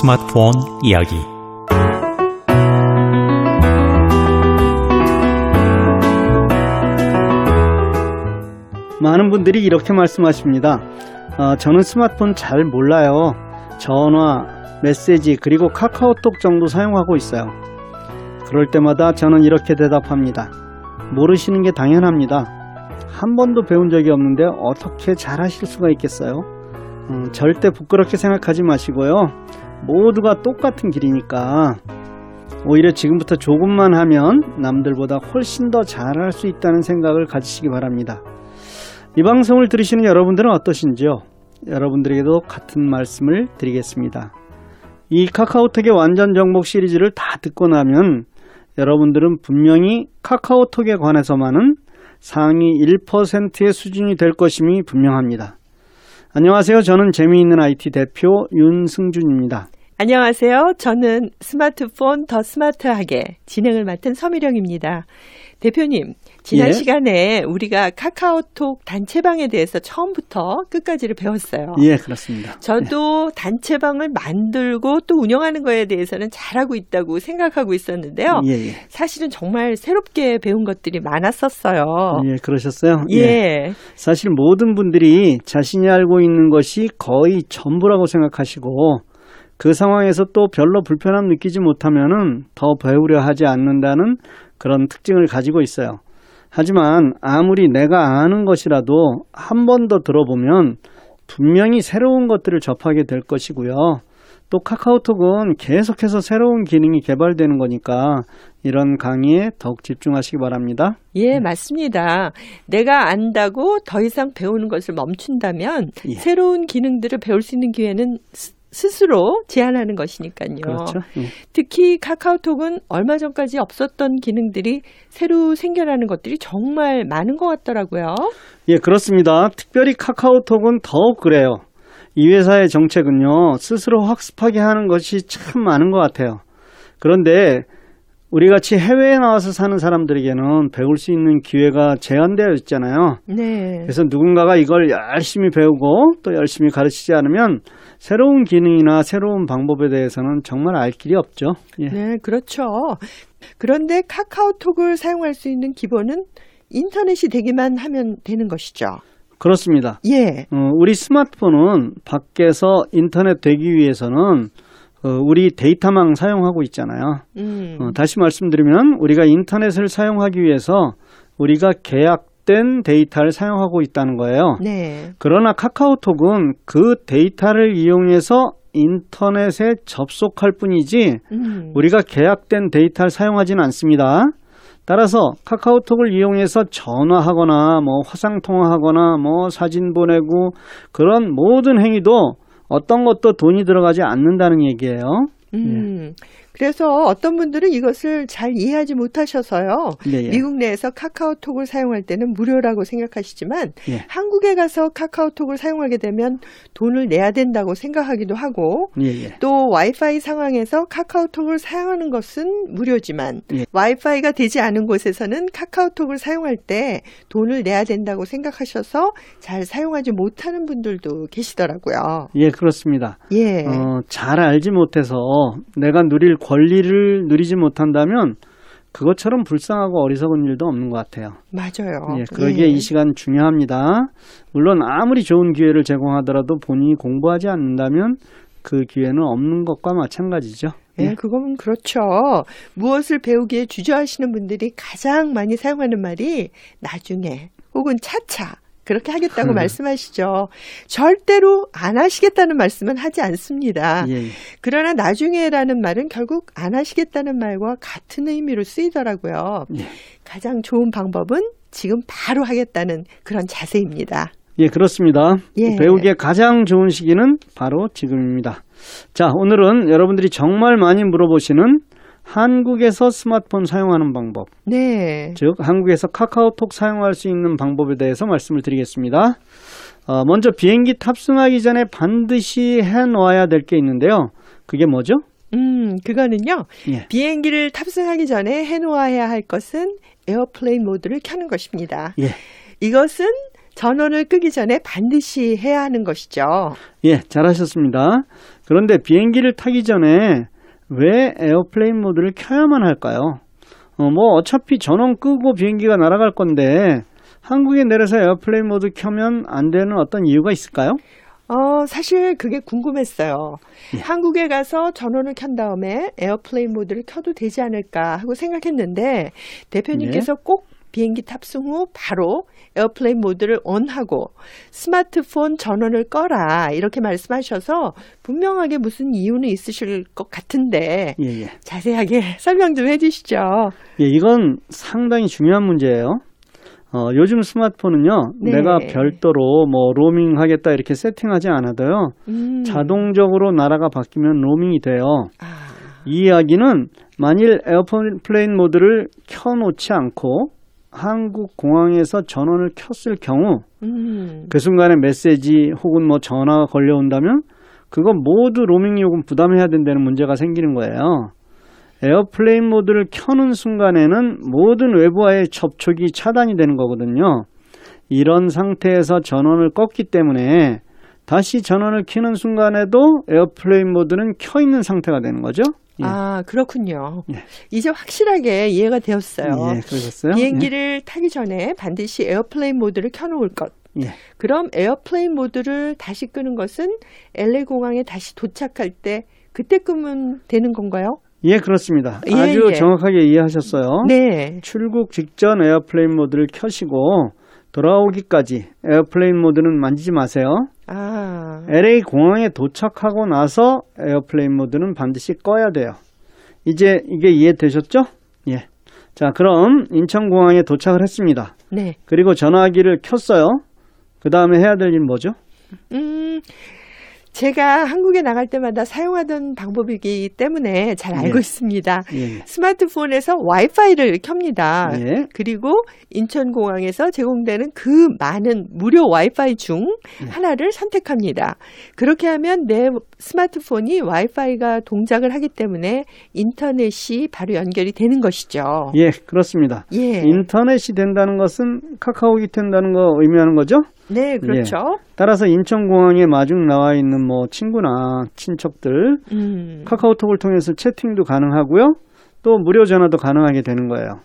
스마트폰 이야기. 많은 분들이 이렇게 말씀하십니다. 저는 스마트폰 잘 몰라요. 전화, 메시지, 그리고 카카오톡 정도 사용하고 있어요. 그럴 때마다 저는 이렇게 대답합니다. 모르시는 게 당연합니다. 한 번도 배운 적이 없는데 어떻게 잘하실 수가 있겠어요? 절대 부끄럽게 생각하지 마시고요. 모두가 똑같은 길이니까 오히려 지금부터 조금만 하면 남들보다 훨씬 더 잘할 수 있다는 생각을 가지시기 바랍니다. 이 방송을 들으시는 여러분들은 어떠신지요? 여러분들에게도 같은 말씀을 드리겠습니다. 이 카카오톡의 완전 정복 시리즈를 다 듣고 나면 여러분들은 분명히 카카오톡에 관해서만은 상위 1%의 수준이 될 것임이 분명합니다. 안녕하세요. 저는 재미있는 IT 대표 윤승준입니다. 안녕하세요. 저는 스마트폰 더 스마트하게 진행을 맡은 서미령입니다. 대표님, 지난 시간에 우리가 카카오톡 단체방에 대해서 처음부터 끝까지를 배웠어요. 예, 그렇습니다. 저도 단체방을 만들고 또 운영하는 거에 대해서는 잘하고 있다고 생각하고 있었는데요. 사실은 정말 새롭게 배운 것들이 많았었어요. 예, 그러셨어요? 예. 사실 모든 분들이 자신이 알고 있는 것이 거의 전부라고 생각하시고 그 상황에서 또 별로 불편함 느끼지 못하면은 더 배우려 하지 않는다는 그런 특징을 가지고 있어요. 하지만 아무리 내가 아는 것이라도 한 번 더 들어보면 분명히 새로운 것들을 접하게 될 것이고요. 또 카카오톡은 계속해서 새로운 기능이 개발되는 거니까 이런 강의에 더욱 집중하시기 바랍니다. 예, 맞습니다. 내가 안다고 더 이상 배우는 것을 멈춘다면 새로운 기능들을 배울 수 있는 기회는 스스로 제한하는 것이니까요. 그렇죠. 특히 카카오톡은 얼마 전까지 없었던 기능들이 새로 생겨나는 것들이 정말 많은 것 같더라고요. 예, 그렇습니다. 특별히 카카오톡은 더욱 그래요. 이 회사의 정책은요, 스스로 학습하게 하는 것이 참 많은 것 같아요. 그런데 우리 같이 해외에 나와서 사는 사람들에게는 배울 수 있는 기회가 제한되어 있잖아요. 네. 그래서 누군가가 이걸 열심히 배우고 또 열심히 가르치지 않으면 새로운 기능이나 새로운 방법에 대해서는 정말 알 길이 없죠. 예. 네, 그렇죠. 그런데 카카오톡을 사용할 수 있는 기본은 인터넷이 되기만 하면 되는 것이죠. 그렇습니다. 예. 우리 스마트폰은 밖에서 인터넷 되기 위해서는 우리 데이터망 사용하고 있잖아요. 다시 말씀드리면 우리가 인터넷을 사용하기 위해서 우리가 계약된 데이터를 사용하고 있다는 거예요. 네. 그러나 카카오톡은 그 데이터를 이용해서 인터넷에 접속할 뿐이지 우리가 계약된 데이터를 사용하지는 않습니다. 따라서 카카오톡을 이용해서 전화하거나 화상통화하거나 사진 보내고 그런 모든 행위도 어떤 것도 돈이 들어가지 않는다는 얘기예요. 그래서 어떤 분들은 이것을 잘 이해하지 못하셔서요. 미국 내에서 카카오톡을 사용할 때는 무료라고 생각하시지만 한국에 가서 카카오톡을 사용하게 되면 돈을 내야 된다고 생각하기도 하고 또 와이파이 상황에서 카카오톡을 사용하는 것은 무료지만 와이파이가 되지 않은 곳에서는 카카오톡을 사용할 때 돈을 내야 된다고 생각하셔서 잘 사용하지 못하는 분들도 계시더라고요. 예, 그렇습니다. 예. 잘 알지 못해서 내가 누릴 권리를 누리지 못한다면 그것처럼 불쌍하고 어리석은 일도 없는 것 같아요. 맞아요. 예, 그러기에 이 시간 중요합니다. 물론 아무리 좋은 기회를 제공하더라도 본인이 공부하지 않는다면 그 기회는 없는 것과 마찬가지죠. 네, 그건 그렇죠. 무엇을 배우기에 주저하시는 분들이 가장 많이 사용하는 말이 나중에 혹은 차차 그렇게 하겠다고 말씀하시죠. 절대로 안 하시겠다는 말씀은 하지 않습니다. 그러나 나중에라는 말은 결국 안 하시겠다는 말과 같은 의미로 쓰이더라고요. 가장 좋은 방법은 지금 바로 하겠다는 그런 자세입니다. 예, 그렇습니다. 배우기에 가장 좋은 시기는 바로 지금입니다. 자, 오늘은 여러분들이 정말 많이 물어보시는 한국에서 스마트폰 사용하는 방법, 즉 한국에서 카카오톡 사용할 수 있는 방법에 대해서 말씀을 드리겠습니다. 먼저 비행기 탑승하기 전에 반드시 해놓아야 될 게 있는데요. 그게 뭐죠? 그거는요. 비행기를 탑승하기 전에 해놓아야 할 것은 에어플레인 모드를 켜는 것입니다. 이것은 전원을 끄기 전에 반드시 해야 하는 것이죠. 예, 잘하셨습니다. 그런데 비행기를 타기 전에 왜 에어플레인 모드를 켜야만 할까요? 어차피 전원 끄고 비행기가 날아갈 건데 한국에 내려서 에어플레인 모드 켜면 안 되는 어떤 이유가 있을까요? 사실 그게 궁금했어요. 예. 한국에 가서 전원을 켠 다음에 에어플레인 모드를 켜도 되지 않을까 하고 생각했는데 대표님께서 꼭 비행기 탑승 후 바로 에어플레인 모드를 온하고 스마트폰 전원을 꺼라 이렇게 말씀하셔서 분명하게 무슨 이유는 있으실 것 같은데 자세하게 설명 좀 해주시죠. 예, 이건 상당히 중요한 문제예요. 요즘 스마트폰은요, 내가 별도로 로밍 하겠다 이렇게 세팅하지 않아도요, 자동적으로 나라가 바뀌면 로밍이 돼요. 이 이야기는 만일 에어플레인 모드를 켜놓지 않고 한국 공항에서 전원을 켰을 경우 그 순간에 메시지 혹은 전화가 걸려온다면 그건 모두 로밍 요금 부담해야 된다는 문제가 생기는 거예요. 에어플레인 모드를 켜는 순간에는 모든 외부와의 접촉이 차단이 되는 거거든요. 이런 상태에서 전원을 껐기 때문에 다시 전원을 켜는 순간에도 에어플레인 모드는 켜 있는 상태가 되는 거죠. 예. 그렇군요. 예. 이제 확실하게 이해가 되었어요. 예, 그러셨어요? 비행기를 타기 전에 반드시 에어플레인 모드를 켜놓을 것. 그럼 에어플레인 모드를 다시 끄는 것은 LA 공항에 다시 도착할 때 그때 끄면 되는 건가요? 예, 그렇습니다. 아주 정확하게 이해하셨어요. 네. 출국 직전 에어플레인 모드를 켜시고 돌아오기까지 에어플레인 모드는 만지지 마세요. LA 공항에 도착하고 나서 에어플레인 모드는 반드시 꺼야 돼요. 이제 이게 이해되셨죠? 예. 자, 그럼 인천공항에 도착을 했습니다. 네. 그리고 전화기를 켰어요. 그 다음에 해야 될 일은 뭐죠? 제가 한국에 나갈 때마다 사용하던 방법이기 때문에 잘 알고 있습니다. 스마트폰에서 와이파이를 켭니다. 그리고 인천공항에서 제공되는 그 많은 무료 와이파이 중 하나를 선택합니다. 그렇게 하면 내 스마트폰이 와이파이가 동작을 하기 때문에 인터넷이 바로 연결이 되는 것이죠. 예, 그렇습니다. 인터넷이 된다는 것은 카카오기 된다는 거 의미하는 거죠? 네, 그렇죠. 따라서 인천공항에 마중 나와 있는 친구나 친척들 카카오톡을 통해서 채팅도 가능하고요. 또 무료 전화도 가능하게 되는 거예요.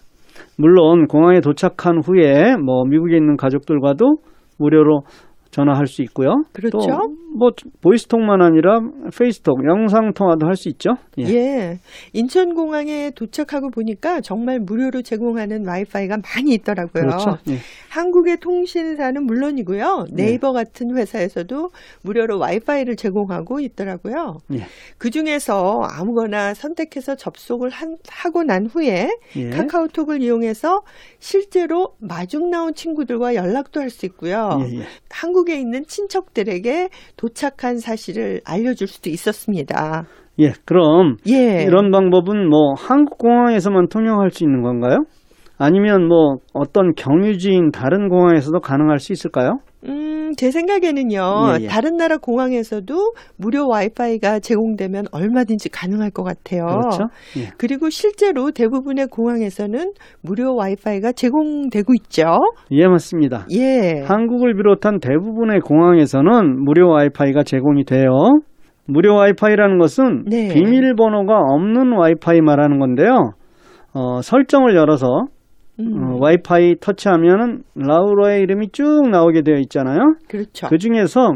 물론 공항에 도착한 후에 미국에 있는 가족들과도 무료로 전화할 수 있고요. 그렇죠. 또 보이스톡만 아니라 페이스톡, 영상통화도 할 수 있죠. 예. 인천공항에 도착하고 보니까 정말 무료로 제공하는 와이파이가 많이 있더라고요. 그렇죠. 한국의 통신사는 물론이고요. 네이버 같은 회사에서도 무료로 와이파이를 제공하고 있더라고요. 그중에서 아무거나 선택해서 접속을 하고 난 후에 카카오톡을 이용해서 실제로 마중 나온 친구들과 연락도 할 수 있고요. 한국에 있는 친척들에게 도착한 사실을 알려줄 수도 있었습니다. 예, 그럼 이런 방법은 한국 공항에서만 통용할 수 있는 건가요? 아니면 어떤 경유지인 다른 공항에서도 가능할 수 있을까요? 제 생각에는요. 다른 나라 공항에서도 무료 와이파이가 제공되면 얼마든지 가능할 것 같아요. 그렇죠. 그리고 실제로 대부분의 공항에서는 무료 와이파이가 제공되고 있죠. 예, 맞습니다. 한국을 비롯한 대부분의 공항에서는 무료 와이파이가 제공이 돼요. 무료 와이파이라는 것은 비밀번호가 없는 와이파이 말하는 건데요. 설정을 열어서 와이파이 터치하면은 라우러의 이름이 쭉 나오게 되어 있잖아요. 그렇죠. 그 중에서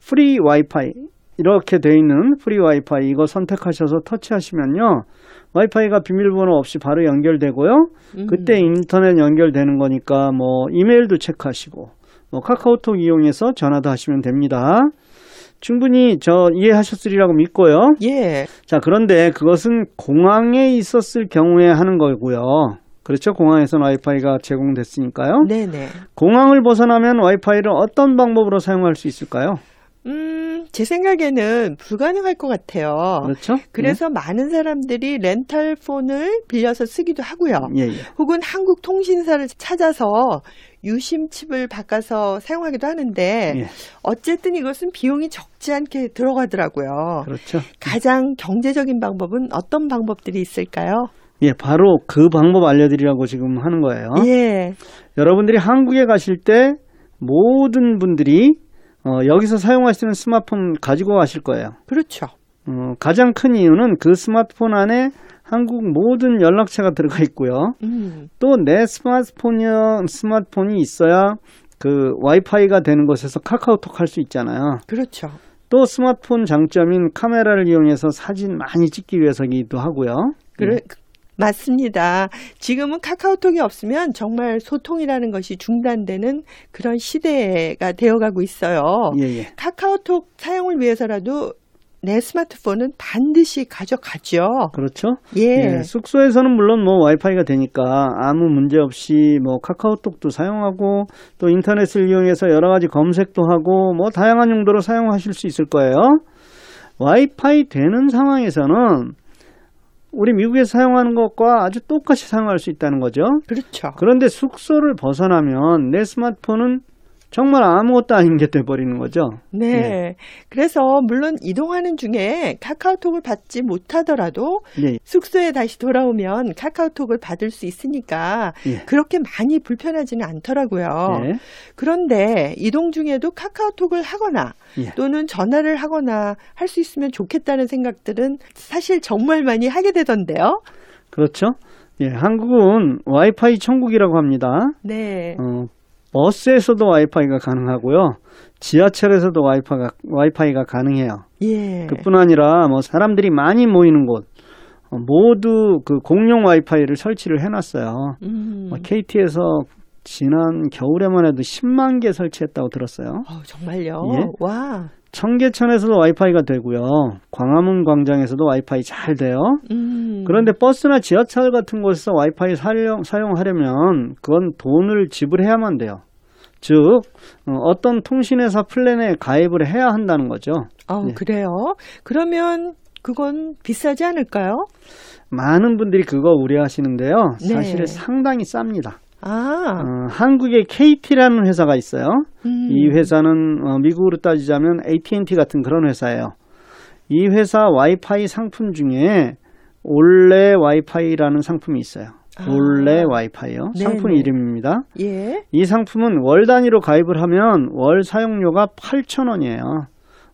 프리 와이파이 이렇게 되어 있는 프리 와이파이 이거 선택하셔서 터치하시면요. 와이파이가 비밀번호 없이 바로 연결되고요. 그때 인터넷 연결되는 거니까 이메일도 체크하시고 카카오톡 이용해서 전화도 하시면 됩니다. 충분히 이해하셨으리라고 믿고요. 자, 그런데 그것은 공항에 있었을 경우에 하는 거고요. 그렇죠? 공항에서는 와이파이가 제공됐으니까요. 네네. 공항을 벗어나면 와이파이를 어떤 방법으로 사용할 수 있을까요? 제 생각에는 불가능할 것 같아요. 그렇죠? 그래서 많은 사람들이 렌탈폰을 빌려서 쓰기도 하고요. 혹은 한국 통신사를 찾아서 유심칩을 바꿔서 사용하기도 하는데 어쨌든 이것은 비용이 적지 않게 들어가더라고요. 그렇죠. 가장 경제적인 방법은 어떤 방법들이 있을까요? 예, 바로 그 방법 알려드리라고 지금 하는 거예요. 예. 여러분들이 한국에 가실 때 모든 분들이 여기서 사용할 수 있는 스마트폰 가지고 가실 거예요. 그렇죠. 가장 큰 이유는 그 스마트폰 안에 한국 모든 연락처가 들어가 있고요. 또 내 스마트폰이 있어야 그 와이파이가 되는 곳에서 카카오톡 할 수 있잖아요. 그렇죠. 또 스마트폰 장점인 카메라를 이용해서 사진 많이 찍기 위해서기도 하고요. 맞습니다. 지금은 카카오톡이 없으면 정말 소통이라는 것이 중단되는 그런 시대가 되어가고 있어요. 예. 카카오톡 사용을 위해서라도 내 스마트폰은 반드시 가져가죠. 그렇죠. 예. 숙소에서는 물론 뭐 와이파이가 되니까 아무 문제 없이 뭐 카카오톡도 사용하고 또 인터넷을 이용해서 여러 가지 검색도 하고 뭐 다양한 용도로 사용하실 수 있을 거예요. 와이파이 되는 상황에서는 우리 미국에서 사용하는 것과 아주 똑같이 사용할 수 있다는 거죠. 그렇죠. 그런데 숙소를 벗어나면 내 스마트폰은 정말 아무것도 아닌 게 돼버리는 거죠. 네. 그래서 물론 이동하는 중에 카카오톡을 받지 못하더라도 숙소에 다시 돌아오면 카카오톡을 받을 수 있으니까 그렇게 많이 불편하지는 않더라고요. 그런데 이동 중에도 카카오톡을 하거나 또는 전화를 하거나 할 수 있으면 좋겠다는 생각들은 사실 정말 많이 하게 되던데요. 그렇죠. 한국은 와이파이 천국이라고 합니다. 네. 버스에서도 와이파이가 가능하고요. 지하철에서도 와이파이가 가능해요. 그뿐 아니라 뭐 사람들이 많이 모이는 곳 모두 그 공용 와이파이를 설치를 해놨어요. KT에서 지난 겨울에만 해도 10만 개 설치했다고 들었어요. 정말요? 와. 청계천에서도 와이파이가 되고요. 광화문 광장에서도 와이파이 잘 돼요. 그런데 버스나 지하철 같은 곳에서 와이파이 사용하려면 그건 돈을 지불해야만 돼요. 즉 어떤 통신회사 플랜에 가입을 해야 한다는 거죠. 그래요? 그러면 그건 비싸지 않을까요? 많은 분들이 그거 우려하시는데요. 사실 상당히 쌉니다. 한국에 KT라는 회사가 있어요. 이 회사는 미국으로 따지자면 AT&T 같은 그런 회사예요. 이 회사 와이파이 상품 중에 올레 와이파이라는 상품이 있어요. 올레 와이파이요. 상품 이름입니다. 이 상품은 월 단위로 가입을 하면 월 사용료가 8,000원이에요.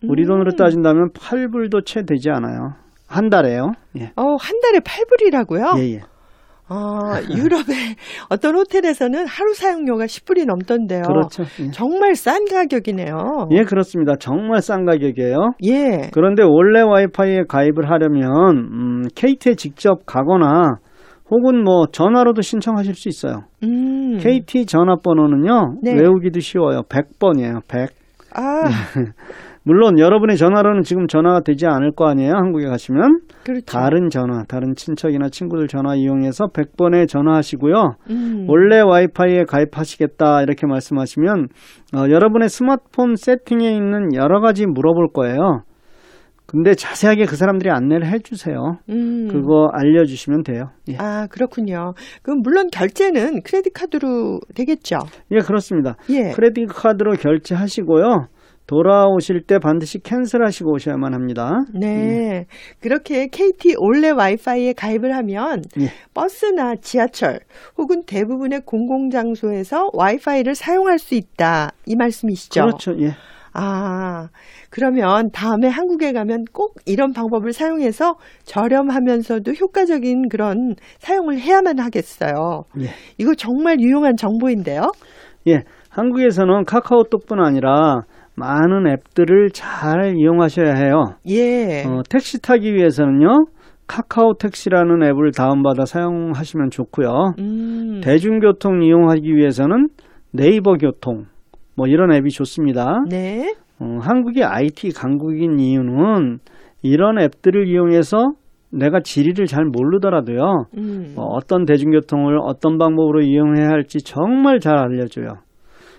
우리 돈으로 따진다면 8불도 채 되지 않아요. 한 달에요. 한 달에 8불이라고요? 예. 유럽의 어떤 호텔에서는 하루 사용료가 10불이 넘던데요. 그렇죠. 정말 싼 가격이네요. 그렇습니다. 정말 싼 가격이에요. 그런데 원래 와이파이에 가입을 하려면 KT에 직접 가거나 혹은 뭐 전화로도 신청하실 수 있어요. KT 전화번호는요. 외우기도 쉬워요. 100번이에요. 100. 물론 여러분의 전화로는 지금 전화가 되지 않을 거 아니에요. 한국에 가시면. 그렇죠. 다른 친척이나 친구들 전화 이용해서 100번에 전화하시고요. 원래 와이파이에 가입하시겠다 이렇게 말씀하시면 여러분의 스마트폰 세팅에 있는 여러 가지 물어볼 거예요. 근데 자세하게 그 사람들이 안내를 해주세요. 그거 알려주시면 돼요. 그렇군요. 그럼 물론 결제는 크레딧 카드로 되겠죠? 그렇습니다. 크레딧 카드로 결제하시고요. 돌아오실 때 반드시 캔슬하시고 오셔야만 합니다. 그렇게 KT 올레 와이파이에 가입을 하면 버스나 지하철 혹은 대부분의 공공장소에서 와이파이를 사용할 수 있다. 이 말씀이시죠? 그렇죠. 그러면 다음에 한국에 가면 꼭 이런 방법을 사용해서 저렴하면서도 효과적인 그런 사용을 해야만 하겠어요. 이거 정말 유용한 정보인데요. 한국에서는 카카오톡뿐 아니라 많은 앱들을 잘 이용하셔야 해요. 택시 타기 위해서는요. 카카오 택시라는 앱을 다운받아 사용하시면 좋고요. 대중교통 이용하기 위해서는 네이버 교통 뭐 이런 앱이 좋습니다. 한국이 IT 강국인 이유는 이런 앱들을 이용해서 내가 지리를 잘 모르더라도요. 어떤 대중교통을 어떤 방법으로 이용해야 할지 정말 잘 알려줘요.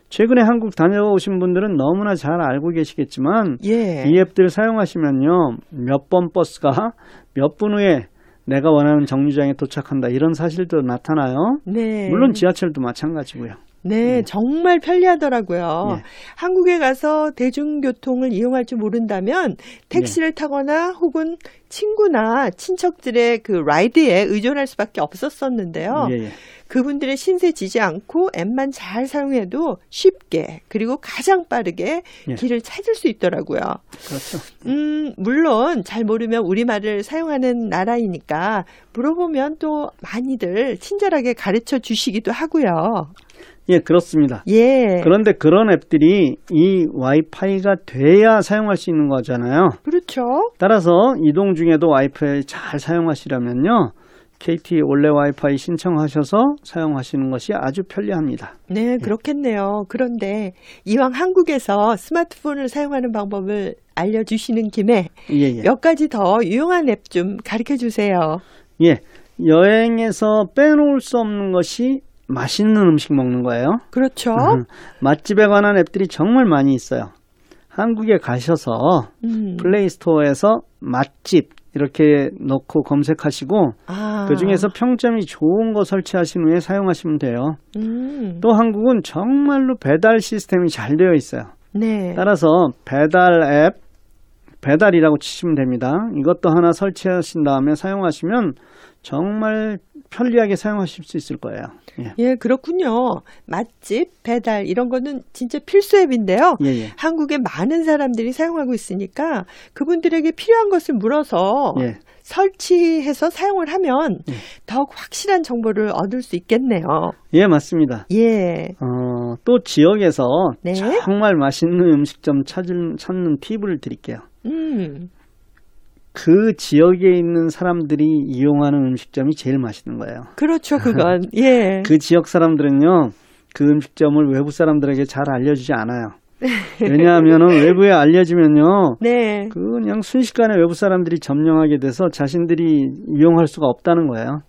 최근에 한국 다녀오신 분들은 너무나 잘 알고 계시겠지만 이 앱들 사용하시면요. 몇 번 버스가 몇 분 후에 내가 원하는 정류장에 도착한다. 이런 사실도 나타나요. 물론 지하철도 마찬가지고요. 네, 정말 편리하더라고요. 한국에 가서 대중교통을 이용할 줄 모른다면 택시를 타거나 혹은 친구나 친척들의 그 라이드에 의존할 수밖에 없었었는데요. 그분들의 신세 지지 않고 앱만 잘 사용해도 쉽게 그리고 가장 빠르게 길을 찾을 수 있더라고요. 그렇죠. 물론 잘 모르면 우리말을 사용하는 나라이니까 물어보면 또 많이들 친절하게 가르쳐 주시기도 하고요. 예, 그렇습니다. 예. 그런데 그런 앱들이 이 와이파이가 돼야 사용할 수 있는 거잖아요. 그렇죠. 따라서 이동 중에도 와이파이 잘 사용하시려면요. KT 원래 와이파이 신청하셔서 사용하시는 것이 아주 편리합니다. 네, 그렇겠네요. 그런데 이왕 한국에서 스마트폰을 사용하는 방법을 알려주시는 김에 몇 가지 더 유용한 앱 좀 가르쳐 주세요. 예, 여행에서 빼놓을 수 없는 것이 맛있는 음식 먹는 거예요. 그렇죠. 맛집에 관한 앱들이 정말 많이 있어요. 한국에 가셔서 플레이스토어에서 맛집 이렇게 넣고 검색하시고 그중에서 평점이 좋은 거 설치하신 후에 사용하시면 돼요. 또 한국은 정말로 배달 시스템이 잘 되어 있어요. 따라서 배달 앱, 배달이라고 치시면 됩니다. 이것도 하나 설치하신 다음에 사용하시면 정말 편리하게 사용하실 수 있을 거예요. 예, 그렇군요. 맛집, 배달 이런 거는 진짜 필수 앱인데요. 한국에 많은 사람들이 사용하고 있으니까 그분들에게 필요한 것을 물어서 설치해서 사용을 하면 더욱 확실한 정보를 얻을 수 있겠네요. 예, 맞습니다. 또 지역에서 정말 맛있는 음식점 찾는 팁을 드릴게요. 그 지역에 있는 사람들이 이용하는 음식점이 제일 맛있는 거예요. 그렇죠, 그건. 그 지역 사람들은요, 그 음식점을 외부 사람들에게 잘 알려주지 않아요. 왜냐하면 외부에 알려주면요, 그냥 순식간에 외부 사람들이 점령하게 돼서 자신들이 이용할 수가 없다는 거예요.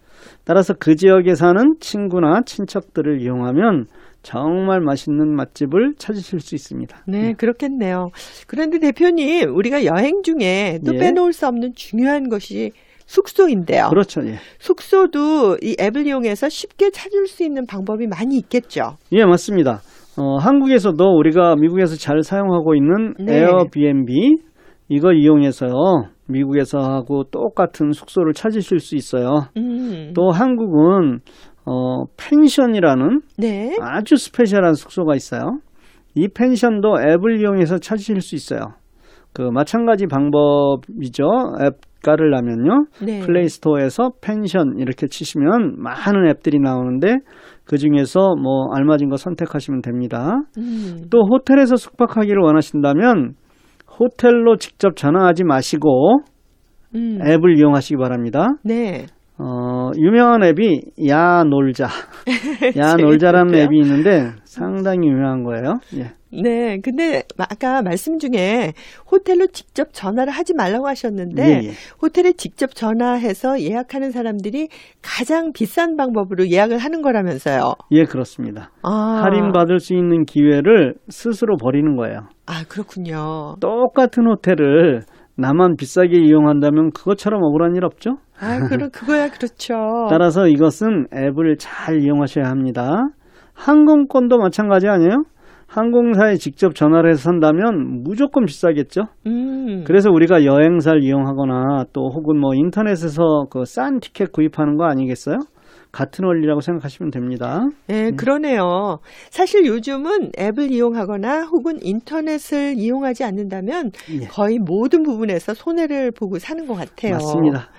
따라서 그 지역에 사는 친구나 친척들을 이용하면 정말 맛있는 맛집을 찾으실 수 있습니다. 네, 그렇겠네요. 그런데 대표님, 우리가 여행 중에 또 빼놓을 수 없는 중요한 것이 숙소인데요. 그렇죠. 숙소도 이 앱을 이용해서 쉽게 찾을 수 있는 방법이 많이 있겠죠. 예, 맞습니다. 한국에서도 우리가 미국에서 잘 사용하고 있는 에어비앤비 이거 이용해서요. 미국에서 하고 똑같은 숙소를 찾으실 수 있어요. 또 한국은 펜션이라는 아주 스페셜한 숙소가 있어요. 이 펜션도 앱을 이용해서 찾으실 수 있어요. 그 마찬가지 방법이죠. 앱 깔으려면요. 플레이스토어에서 펜션 이렇게 치시면 많은 앱들이 나오는데 그 중에서 뭐 알맞은 거 선택하시면 됩니다. 또 호텔에서 숙박하기를 원하신다면 호텔로 직접 전화하지 마시고 앱을 이용하시기 바랍니다. 유명한 앱이 야놀자. 야놀자라는 앱이 있는데 상당히 유명한 거예요. 네, 근데 아까 말씀 중에 호텔로 직접 전화를 하지 말라고 하셨는데 호텔에 직접 전화해서 예약하는 사람들이 가장 비싼 방법으로 예약을 하는 거라면서요. 예, 그렇습니다. 할인받을 수 있는 기회를 스스로 버리는 거예요. 아, 그렇군요. 똑같은 호텔을 나만 비싸게 이용한다면 그것처럼 억울한 일 없죠? 그거야 그렇죠. 따라서 이것은 앱을 잘 이용하셔야 합니다. 항공권도 마찬가지 아니에요? 항공사에 직접 전화를 해서 산다면 무조건 비싸겠죠? 그래서 우리가 여행사를 이용하거나 또 혹은 뭐 인터넷에서 그 싼 티켓 구입하는 거 아니겠어요? 같은 원리라고 생각하시면 됩니다. 네, 그러네요. 사실 요즘은 앱을 이용하거나 혹은 인터넷을 이용하지 않는다면 거의 모든 부분에서 손해를 보고 사는 것 같아요. 맞습니다.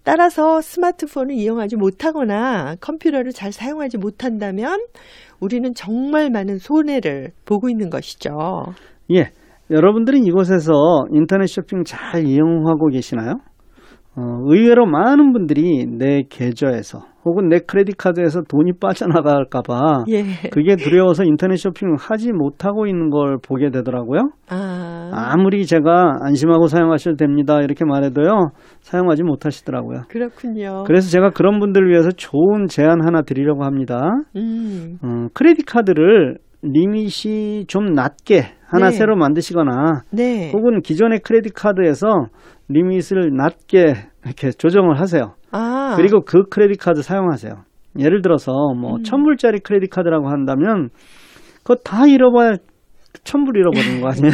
따라서 스마트폰을 이용하지 못하거나 컴퓨터를 잘 사용하지 못한다면 우리는 정말 많은 손해를 보고 있는 것이죠. 예, 여러분들은 이곳에서 인터넷 쇼핑 잘 이용하고 계시나요? 의외로 많은 분들이 내 계좌에서 혹은 내 크레딧 카드에서 돈이 빠져나갈까 봐 그게 두려워서 인터넷 쇼핑을 하지 못하고 있는 걸 보게 되더라고요. 아무리 제가 안심하고 사용하셔도 됩니다 이렇게 말해도요. 사용하지 못하시더라고요. 그렇군요. 그래서 제가 그런 분들을 위해서 좋은 제안 하나 드리려고 합니다. 크레딧 카드를 리밋이 좀 낮게 하나 새로 만드시거나 혹은 기존의 크레딧 카드에서 리밋을 낮게 이렇게 조정을 하세요. 그리고 그 크레딧 카드 사용하세요. 예를 들어서 뭐 1,000불짜리 크레딧 카드라고 한다면 그거 다 잃어봐야 천불 잃어버리는 거 아니에요?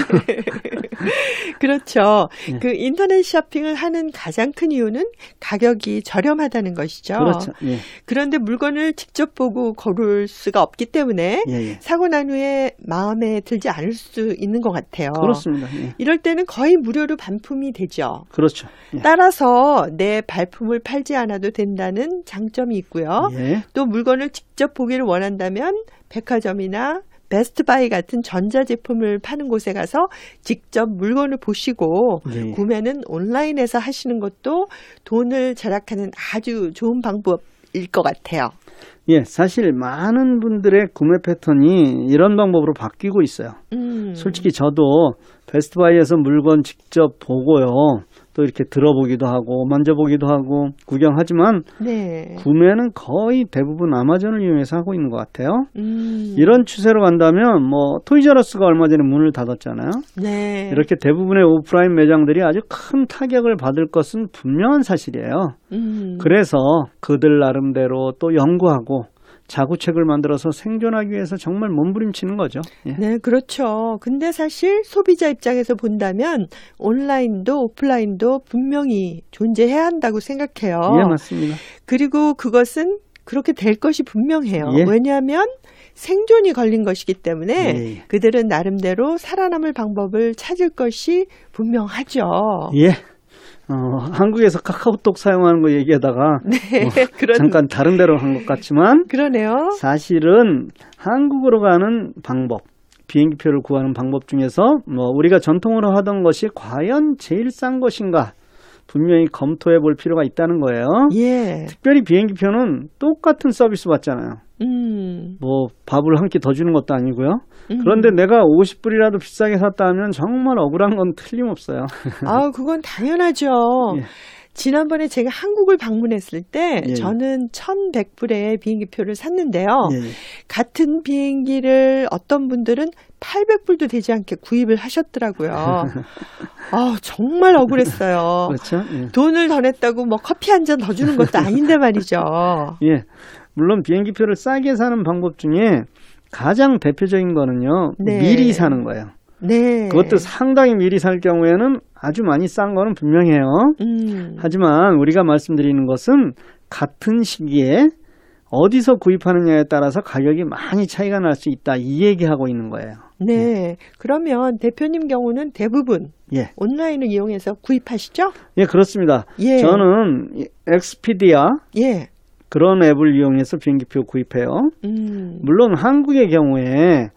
그렇죠. 예. 그 인터넷 쇼핑을 하는 가장 큰 이유는 가격이 저렴하다는 것이죠. 그렇죠. 예. 그런데 물건을 직접 보고 고를 수가 없기 때문에 사고 난 후에 마음에 들지 않을 수 있는 것 같아요. 그렇습니다. 예. 이럴 때는 거의 무료로 반품이 되죠. 그렇죠. 예. 따라서 내 발품을 팔지 않아도 된다는 장점이 있고요. 또 물건을 직접 보기를 원한다면 백화점이나 베스트바이 같은 전자제품을 파는 곳에 가서 직접 물건을 보시고 구매는 온라인에서 하시는 것도 돈을 절약하는 아주 좋은 방법일 것 같아요. 예, 사실 많은 분들의 구매 패턴이 이런 방법으로 바뀌고 있어요. 솔직히 저도 베스트바이에서 물건 직접 보고요. 또 이렇게 들어보기도 하고 만져보기도 하고 구경하지만 구매는 거의 대부분 아마존을 이용해서 하고 있는 것 같아요. 이런 추세로 간다면 뭐 토이저러스가 얼마 전에 문을 닫았잖아요. 이렇게 대부분의 오프라인 매장들이 아주 큰 타격을 받을 것은 분명한 사실이에요. 그래서 그들 나름대로 또 연구하고 자구책을 만들어서 생존하기 위해서 정말 몸부림치는 거죠. 네, 그렇죠. 근데 사실 소비자 입장에서 본다면 온라인도 오프라인도 분명히 존재해야 한다고 생각해요. 예, 맞습니다. 그리고 그것은 그렇게 될 것이 분명해요. 왜냐하면 생존이 걸린 것이기 때문에 그들은 나름대로 살아남을 방법을 찾을 것이 분명하죠. 예. 한국에서 카카오톡 사용하는 거 얘기하다가 잠깐 다른 데로 한 것 같지만 그러네요. 사실은 한국으로 가는 방법, 비행기표를 구하는 방법 중에서 뭐 우리가 전통으로 하던 것이 과연 제일 싼 것인가 분명히 검토해 볼 필요가 있다는 거예요. 특별히 비행기표는 똑같은 서비스 받잖아요. 뭐 밥을 한 끼 더 주는 것도 아니고요. 그런데 내가 50불이라도 비싸게 샀다 하면 정말 억울한 건 틀림없어요. 아, 그건 당연하죠. 지난번에 제가 한국을 방문했을 때 저는 1,100불에 비행기표를 샀는데요. 같은 비행기를 어떤 분들은 800불도 되지 않게 구입을 하셨더라고요. 아, 정말 억울했어요. 그렇죠? 돈을 더 냈다고 뭐 커피 한 잔 더 주는 것도 아닌데 말이죠. 물론 비행기표를 싸게 사는 방법 중에 가장 대표적인 거는요. 미리 사는 거예요. 그것도 상당히 미리 살 경우에는 아주 많이 싼 거는 분명해요. 하지만 우리가 말씀드리는 것은 같은 시기에 어디서 구입하느냐에 따라서 가격이 많이 차이가 날 수 있다. 이 얘기하고 있는 거예요. 그러면 대표님 경우는 대부분 온라인을 이용해서 구입하시죠? 예, 그렇습니다. 저는 엑스피디아 그런 앱을 이용해서 비행기표 구입해요. 물론 한국의 경우에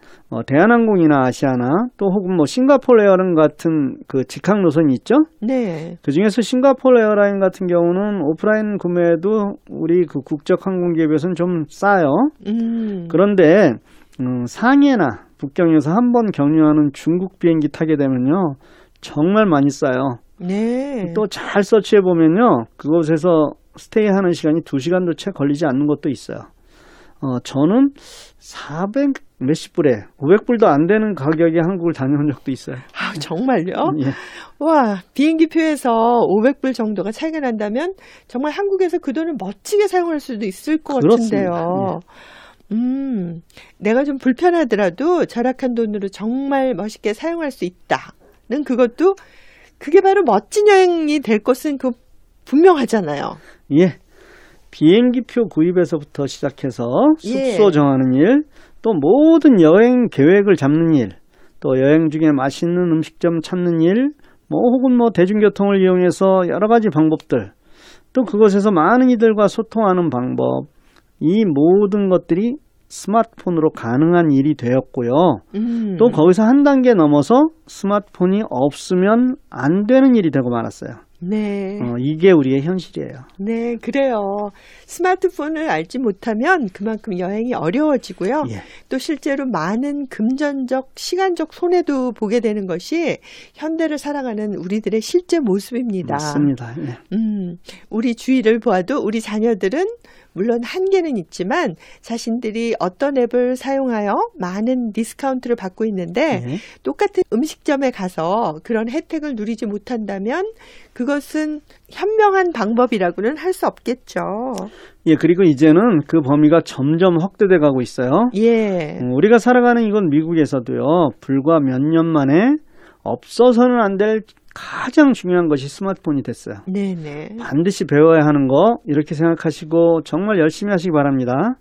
대한항공이나 아시아나 또 혹은 뭐 싱가포르 에어라인 같은 그 직항 노선이 있죠. 그 중에서 싱가포르 에어라인 같은 경우는 오프라인 구매도 우리 그 국적 항공기에 비해서는 좀 싸요. 그런데 상해나 북경에서 한번 경유하는 중국 비행기 타게 되면요 정말 많이 싸요. 또 잘 서치해 보면요 그곳에서 스테이하는 시간이 2시간도 채 걸리지 않는 것도 있어요. 저는 400 몇십 불에 500불도 안 되는 가격에 한국을 다녀온 적도 있어요. 아, 정말요? 와, 비행기표에서 500불 정도가 차이가 난다면 정말 한국에서 그 돈을 멋지게 사용할 수도 있을 것 같은데요. 내가 좀 불편하더라도 절약한 돈으로 정말 멋있게 사용할 수 있다는 그것도 그게 바로 멋진 여행이 될 것은 그 분명하잖아요. 비행기표 구입에서부터 시작해서 숙소 정하는 일, 또 모든 여행 계획을 잡는 일, 또 여행 중에 맛있는 음식점 찾는 일, 뭐 혹은 뭐 대중교통을 이용해서 여러 가지 방법들, 또 그곳에서 많은 이들과 소통하는 방법, 이 모든 것들이 스마트폰으로 가능한 일이 되었고요. 또 거기서 한 단계 넘어서 스마트폰이 없으면 안 되는 일이 되고 말았어요. 이게 우리의 현실이에요. 네, 그래요. 스마트폰을 알지 못하면 그만큼 여행이 어려워지고요. 또 실제로 많은 금전적, 시간적 손해도 보게 되는 것이 현대를 살아가는 우리들의 실제 모습입니다. 맞습니다. 우리 주위를 보아도 우리 자녀들은 물론 한계는 있지만 자신들이 어떤 앱을 사용하여 많은 디스카운트를 받고 있는데 네. 똑같은 음식점에 가서 그런 혜택을 누리지 못한다면 그것은 현명한 방법이라고는 할 수 없겠죠. 예, 그리고 이제는 그 범위가 점점 확대돼 가고 있어요. 예. 우리가 살아가는 이건 미국에서도요. 불과 몇 년 만에 없어서는 안 될 가장 중요한 것이 스마트폰이 됐어요. 네네. 반드시 배워야 하는 거 이렇게 생각하시고 정말 열심히 하시기 바랍니다.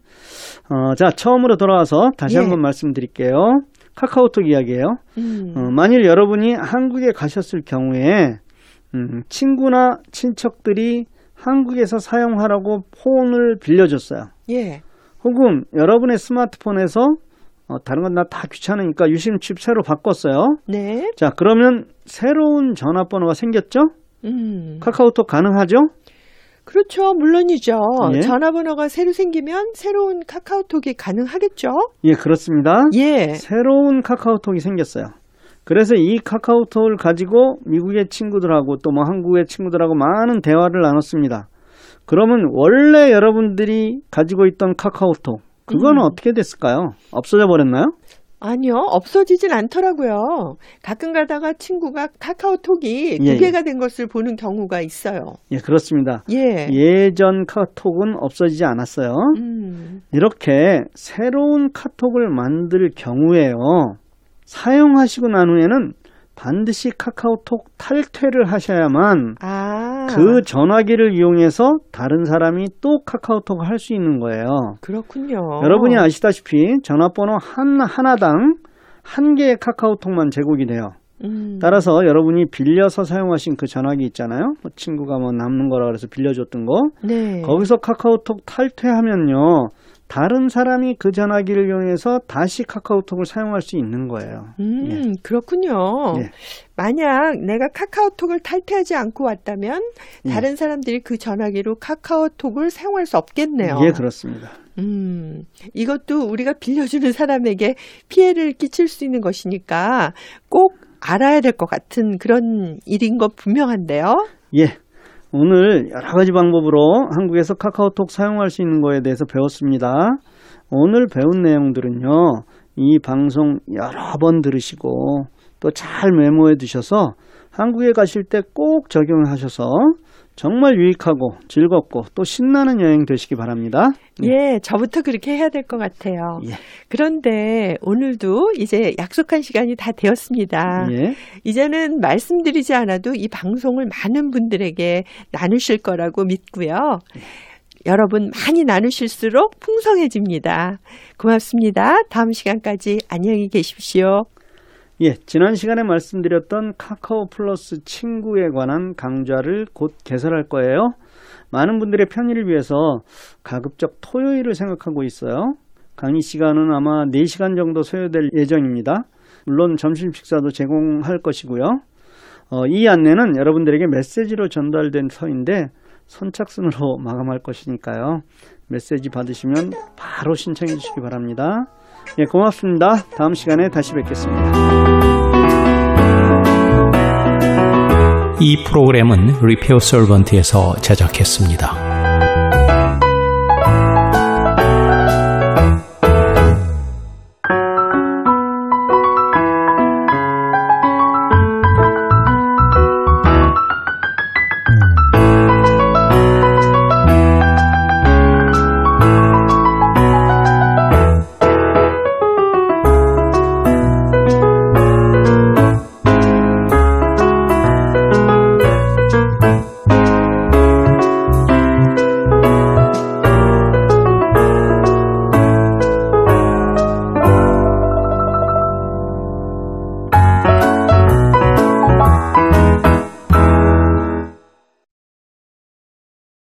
자, 처음으로 돌아와서 다시 한번 말씀드릴게요. 카카오톡 이야기예요. 만일 여러분이 한국에 가셨을 경우에 친구나 친척들이 한국에서 사용하라고 폰을 빌려줬어요. 예. 혹은 여러분의 스마트폰에서 다른 건 나 다 귀찮으니까 유심칩 새로 바꿨어요. 네. 자, 그러면 새로운 전화번호가 생겼죠? 카카오톡 가능하죠? 그렇죠. 물론이죠. 예. 전화번호가 새로 생기면 새로운 카카오톡이 가능하겠죠? 예, 그렇습니다. 예. 새로운 카카오톡이 생겼어요. 그래서 이 카카오톡을 가지고 미국의 친구들하고 또 뭐 한국의 친구들하고 많은 대화를 나눴습니다. 그러면 원래 여러분들이 가지고 있던 카카오톡, 그거는 어떻게 됐을까요? 없어져 버렸나요? 아니요. 없어지진 않더라고요. 가끔 가다가 친구가 카카오톡이 예, 2개가 된 것을 보는 경우가 있어요. 예, 그렇습니다. 예. 예전 카톡은 없어지지 않았어요. 이렇게 새로운 카톡을 만들 경우에요. 사용하시고 난 후에는 반드시 카카오톡 탈퇴를 하셔야만 그 전화기를 이용해서 다른 사람이 또 카카오톡을 할 수 있는 거예요. 그렇군요. 여러분이 아시다시피 전화번호 하나당 한 개의 카카오톡만 제공이 돼요. 따라서 여러분이 빌려서 사용하신 그 전화기 있잖아요. 뭐 친구가 뭐 남는 거라 그래서 빌려줬던 거. 네. 거기서 카카오톡 탈퇴하면요. 다른 사람이 그 전화기를 이용해서 다시 카카오톡을 사용할 수 있는 거예요. 예. 그렇군요. 예. 만약 내가 카카오톡을 탈퇴하지 않고 왔다면 다른 사람들이 그 전화기로 카카오톡을 사용할 수 없겠네요. 예, 그렇습니다. 이것도 우리가 빌려주는 사람에게 피해를 끼칠 수 있는 것이니까 꼭 알아야 될 것 같은 그런 일인 것 분명한데요. 예. 오늘 여러 가지 방법으로 한국에서 카카오톡 사용할 수 있는 거에 대해서 배웠습니다. 오늘 배운 내용들은요. 이 방송 여러 번 들으시고 또 잘 메모해 두셔서 한국에 가실 때 꼭 적용하셔서 정말 유익하고 즐겁고 또 신나는 여행 되시기 바랍니다. 예, 저부터 그렇게 해야 될 것 같아요. 예. 그런데 오늘도 이제 약속한 시간이 다 되었습니다. 예. 이제는 말씀드리지 않아도 이 방송을 많은 분들에게 나누실 거라고 믿고요. 여러분 많이 나누실수록 풍성해집니다. 고맙습니다. 다음 시간까지 안녕히 계십시오. 예, 지난 시간에 말씀드렸던 카카오 플러스 친구에 관한 강좌를 곧 개설할 거예요. 많은 분들의 편의를 위해서 가급적 토요일을 생각하고 있어요. 강의 시간은 아마 4시간 정도 소요될 예정입니다. 물론 점심 식사도 제공할 것이고요. 이 안내는 여러분들에게 메시지로 전달된 서인데 선착순으로 마감할 것이니까요. 메시지 받으시면 바로 신청해 주시기 바랍니다. 예, 고맙습니다. 다음 시간에 다시 뵙겠습니다. 이 프로그램은 리페어 서번트에서 제작했습니다.